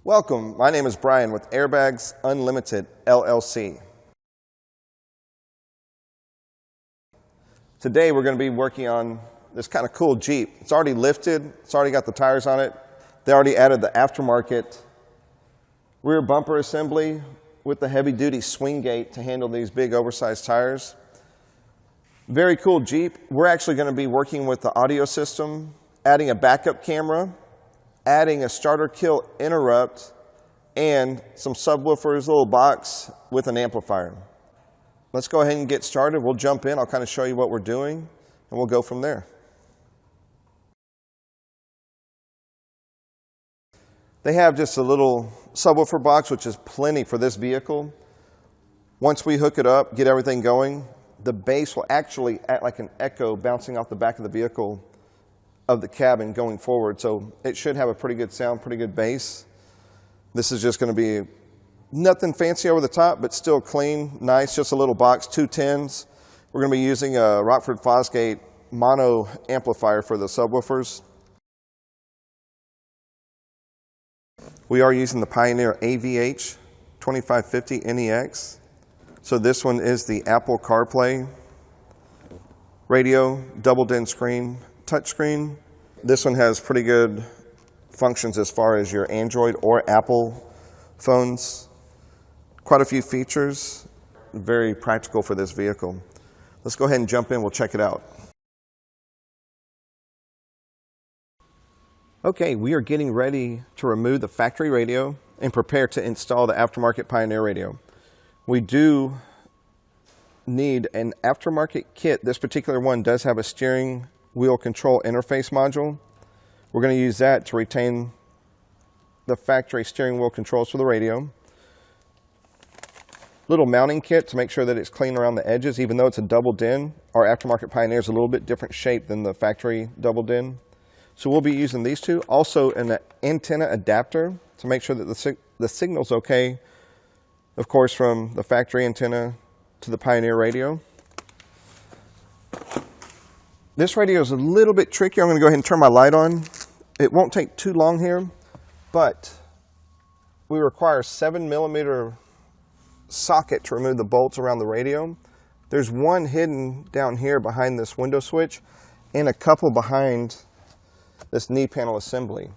Welcome, my name is Brian with Airbags Unlimited, LLC. Today we're going to be working on this kind of cool Jeep. It's already lifted, it's already got the tires on it. They already added the aftermarket rear bumper assembly with the heavy-duty swing gate to handle these big oversized tires. Very cool Jeep. We're actually going to be working with the audio system, adding a backup camera, adding a starter kill interrupt, and some subwoofers, a little box with an amplifier. Let's go ahead and get started. We'll jump in. I'll kind of show you what we're doing, and we'll go from there. They have just a little subwoofer box, which is plenty for this vehicle. Once we hook it up, get everything going, the bass will actually act like an echo bouncing off the back of the vehicle of the cabin going forward. So it should have a pretty good sound, pretty good bass. This is just going to be nothing fancy over the top, but still clean, nice, just a little box, 2 10s. We're going to be using a Rockford Fosgate mono amplifier for the subwoofers. We are using the Pioneer AVH 2550 NEX. So this one is the Apple CarPlay radio, double DIN screen, touchscreen. This one has pretty good functions as far as your Android or Apple phones. Quite a few features, very practical for this vehicle. Let's go ahead and jump in, we'll check it out. Okay, we are getting ready to remove the factory radio and prepare to install the aftermarket Pioneer radio. We do need an aftermarket kit. This particular one does have a steering wheel control interface module. We're going to use that to retain the factory steering wheel controls for the radio. Little mounting kit to make sure that it's clean around the edges. Even though it's a double DIN, our aftermarket Pioneer is a little bit different shape than the factory double DIN. So we'll be using these two. Also an antenna adapter to make sure that the signal's okay, of course, from the factory antenna to the Pioneer radio. This radio is a little bit tricky. I'm going to go ahead and turn my light on. It won't take too long here, but we require a 7mm socket to remove the bolts around the radio. There's one hidden down here behind this window switch and a couple behind this knee panel assembly.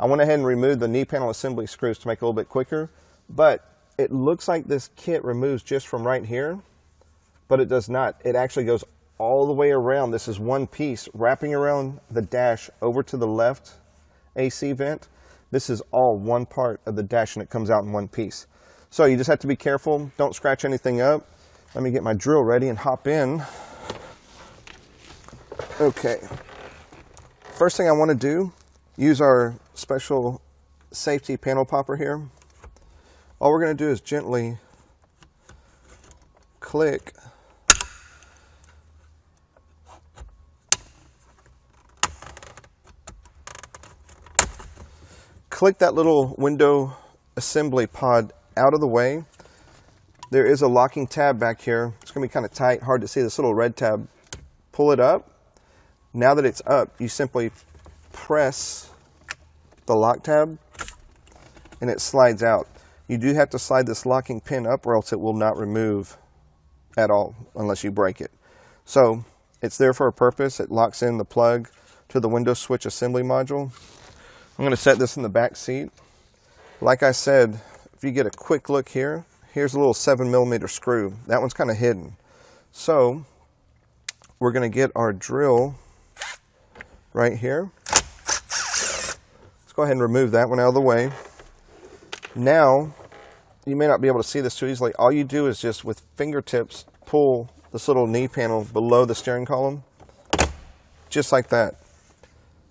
I went ahead and removed the knee panel assembly screws to make it a little bit quicker, but it looks like this kit removes just from right here, but it does not. It actually goes all the way around. This is one piece wrapping around the dash over to the left AC vent. This is all one part of the dash and it comes out in one piece. So you just have to be careful. Don't scratch anything up. Let me get my drill ready and hop in. Okay. First thing I want to do, use our special safety panel popper here. All we're going to do is gently click that little window assembly pod out of the way. There is a locking tab back here. It's going to be kind of tight, hard to see, this little red tab. Pull it up. Now that it's up, you simply press the lock tab and it slides out. You do have to slide this locking pin up or else it will not remove at all unless you break it. So it's there for a purpose. It locks in the plug to the window switch assembly module. I'm going to set this in the back seat. Like I said, if you get a quick look here, here's a little 7mm screw. That one's kind of hidden. So we're going to get our drill right here. Let's go ahead and remove that one out of the way. Now, you may not be able to see this too easily. All you do is just with fingertips pull this little knee panel below the steering column, just like that.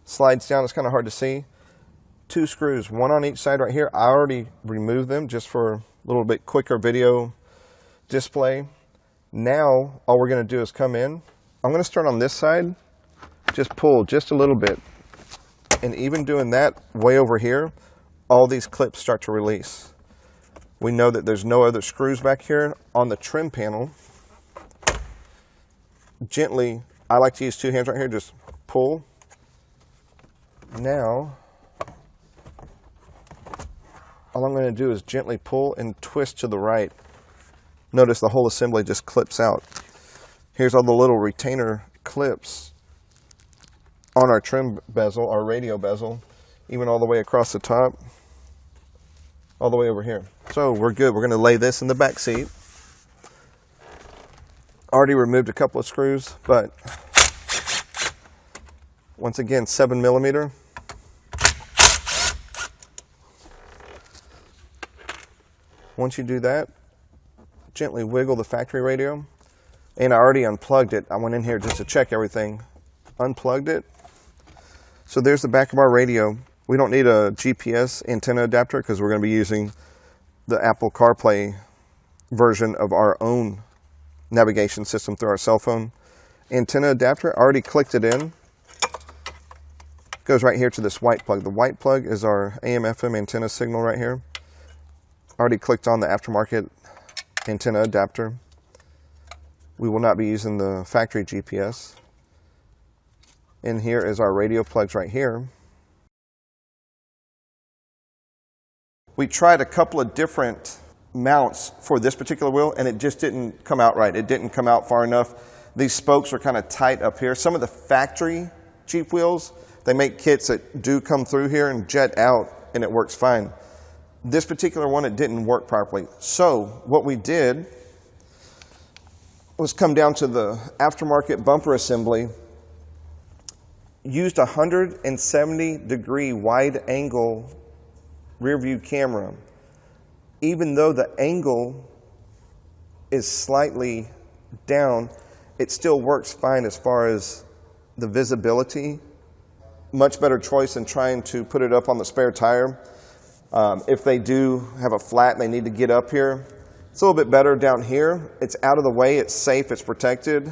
Slides down, it's kind of hard to see. 2 screws, one on each side right here. I already removed them just for a little bit quicker video display. Now, all we're going to do is come in. I'm going to start on this side, just pull just a little bit. And even doing that way over here, all these clips start to release. We know that there's no other screws back here. On the trim panel, gently, I like to use 2 hands right here, just pull. Now, all I'm going to do is gently pull and twist to the right. Notice the whole assembly just clips out. Here's all the little retainer clips on our trim bezel, our radio bezel, even all the way across the top, all the way over here. So we're good. We're going to lay this in the back seat. Already removed a couple of screws, but once again, 7mm. Once you do that, gently wiggle the factory radio. And I already unplugged it. I went in here just to check everything. Unplugged it. So there's the back of our radio. We don't need a GPS antenna adapter because we're going to be using the Apple CarPlay version of our own navigation system through our cell phone. Antenna adapter, I already clicked it in. Goes right here to this white plug. The white plug is our AM/FM antenna signal right here. Already clicked on the aftermarket antenna adapter. We will not be using the factory GPS. And here is our radio plugs right here. We tried a couple of different mounts for this particular wheel and it just didn't come out right. It didn't come out far enough. These spokes are kind of tight up here. Some of the factory Jeep wheels, they make kits that do come through here and jet out and it works fine. This particular one, it didn't work properly. So what we did was come down to the aftermarket bumper assembly, used a 170-degree wide angle rear view camera. Even though the angle is slightly down, it still works fine as far as the visibility. Much better choice than trying to put it up on the spare tire. If they do have a flat and they need to get up here, it's a little bit better down here. It's out of the way, it's safe, it's protected.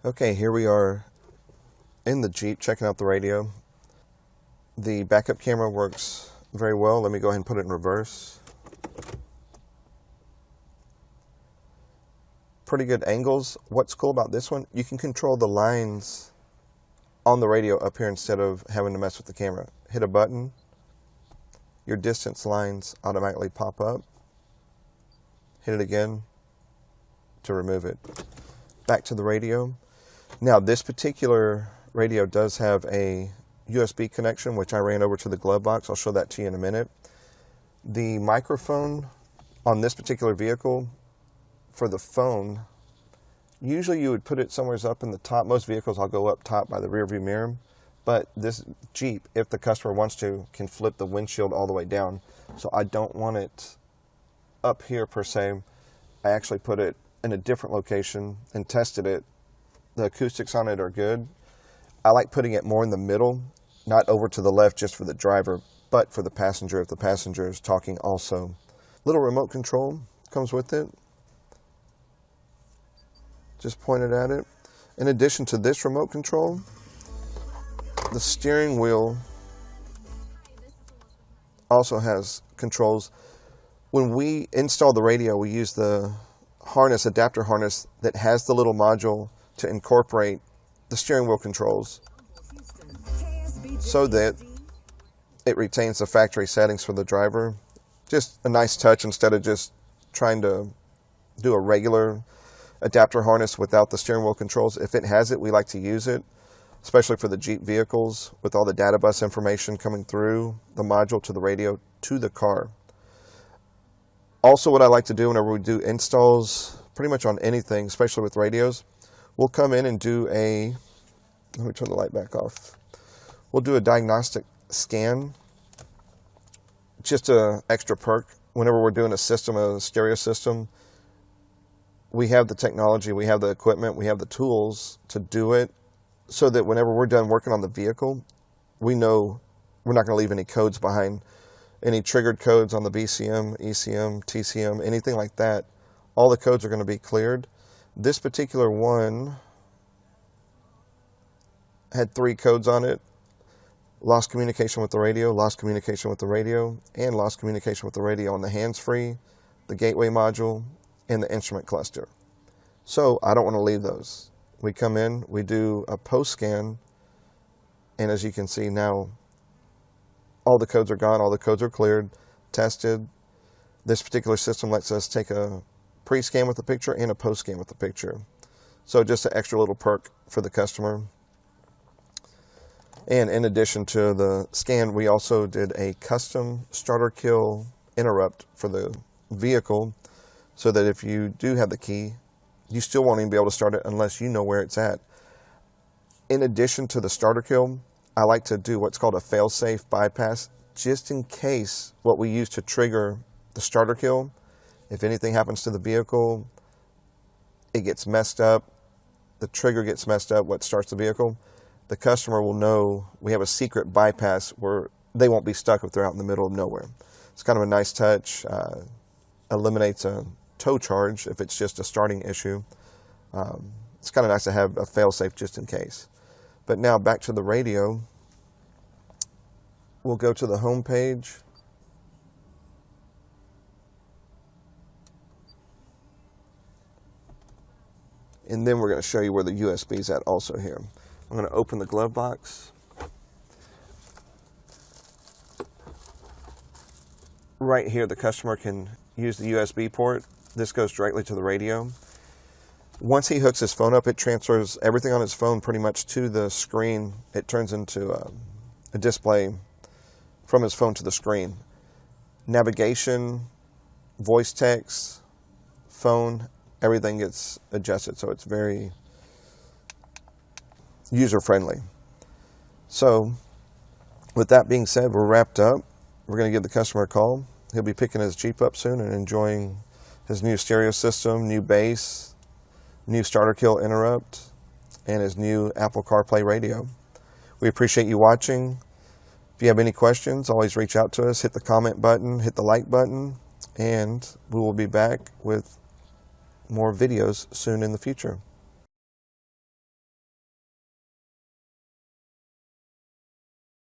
Okay, here we are in the Jeep checking out the radio. The backup camera works very well. Let me go ahead and put it in reverse. Pretty good angles. What's cool about this one, you can control the lines on the radio up here instead of having to mess with the camera. Hit a button, your distance lines automatically pop up. Hit it again to remove it. Back to the radio. Now this particular radio does have a USB connection, which I ran over to the glove box. I'll show that to you in a minute. The microphone on this particular vehicle for the phone, usually you would put it somewhere up in the top. Most vehicles I'll go up top by the rear view mirror, but this Jeep, if the customer wants to, can flip the windshield all the way down. So I don't want it up here per se. I actually put it in a different location and tested it. The acoustics on it are good. I like putting it more in the middle, not over to the left just for the driver, but for the passenger if the passenger is talking also. Little remote control comes with it. Just pointed at it. In addition to this remote control, the steering wheel also has controls. When we install the radio, we use the harness, adapter harness, that has the little module to incorporate the steering wheel controls so that it retains the factory settings for the driver. Just a nice touch instead of just trying to do a regular adapter harness without the steering wheel controls. If it has it, we like to use it, especially for the Jeep vehicles with all the data bus information coming through the module to the radio to the car. Also, what I like to do whenever we do installs, pretty much on anything, especially with radios, we'll come in and do a, let me turn the light back off. We'll do a diagnostic scan, just an extra perk. Whenever we're doing a system, a stereo system, we have the technology, we have the equipment, we have the tools to do it so that whenever we're done working on the vehicle, we know we're not going to leave any codes behind, any triggered codes on the BCM, ECM, TCM, anything like that. All the codes are going to be cleared. This particular one had 3 codes on it. Lost communication with the radio, lost communication with the radio, and lost communication with the radio on the hands-free, the gateway module, and the instrument cluster. So I don't want to leave those. We come in, we do a post scan, and as you can see now, all the codes are gone, all the codes are cleared, tested. This particular system lets us take a pre-scan with the picture and a post-scan with the picture. So just an extra little perk for the customer. And in addition to the scan, we also did a custom starter kill interrupt for the vehicle, so that if you do have the key, you still won't even be able to start it unless you know where it's at. In addition to the starter kill, I like to do what's called a fail-safe bypass, just in case what we use to trigger the starter kill, if anything happens to the vehicle, it gets messed up, the trigger gets messed up, what starts the vehicle, the customer will know we have a secret bypass where they won't be stuck if they're out in the middle of nowhere. It's kind of a nice touch, eliminates a tow charge if it's just a starting issue. It's kind of nice to have a fail-safe just in case. But now back to the radio. We'll go to the home page. And then we're going to show you where the USB is at also here. I'm going to open the glove box. Right here, the customer can use the USB port. This goes directly to the radio. Once he hooks his phone up, it transfers everything on his phone pretty much to the screen. It turns into a display from his phone to the screen. Navigation, voice text, phone, everything gets adjusted, so it's very user-friendly. So, with that being said, we're wrapped up. We're going to give the customer a call. He'll be picking his Jeep up soon and enjoying his new stereo system, new bass, new starter kill interrupt, and his new Apple CarPlay radio. We appreciate you watching. If you have any questions, always reach out to us. Hit the comment button, hit the like button, and we will be back with more videos soon in the future.